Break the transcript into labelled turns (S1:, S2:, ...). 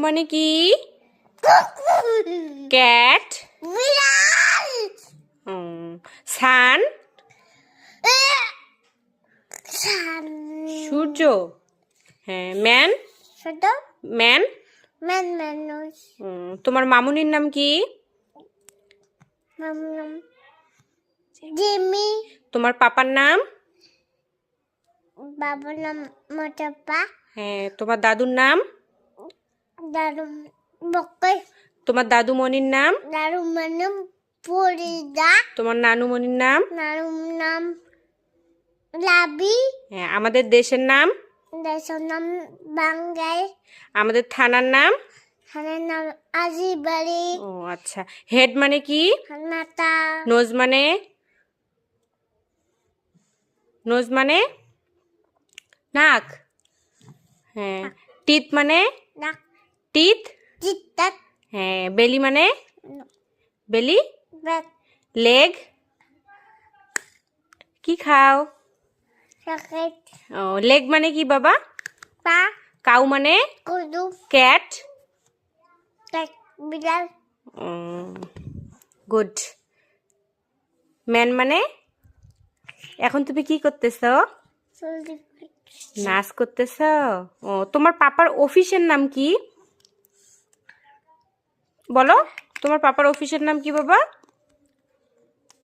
S1: মানে কি? ক্যাট। সান। সূর্য। হ্যাঁ। ম্যান। ম্যান। তোমার মামুনির নাম কি?
S2: জিমি।
S1: তোমার পাপার নাম?
S2: বাবার নাম মোটাপা।
S1: হ্যাঁ। তোমার দাদুর নাম?
S2: দাদু বকাই।
S1: তোমার দাদুমণির নাম?
S2: দাদু মানে পরিদা।
S1: তোমার নানুমণির নাম?
S2: নানু নাম লাবি।
S1: হ্যাঁ। আমাদের দেশের নাম?
S2: দেশের নাম বাঙ্গাই।
S1: আমাদের থানার নাম?
S2: থানার নাম আজিবাড়ি।
S1: ও আচ্ছা। হেড মানে কি?
S2: মাতা।
S1: নোজ মানে? নোজ মানে নাক। হ্যাঁ। টিথ মানে?
S2: নাক।
S1: টিথ।
S2: চিত্তাক।
S1: হ্যাঁ। বেলি মানে? বেলি।
S2: ব্যাক।
S1: লেগ। কি খাও?
S2: সকেট।
S1: ও লেগ মানে কি বাবা?
S2: পা।
S1: কাউ মানে?
S2: কুদু।
S1: ক্যাট।
S2: টেক বিড়াল।
S1: গুড। ম্যান মানে? এখন তুমি কি করতেছো? নাচ করতেছো? ও তোমার পাপার অফিসের নাম কি? বলো, তোমার পাপার অফিসের নাম কি বাবা?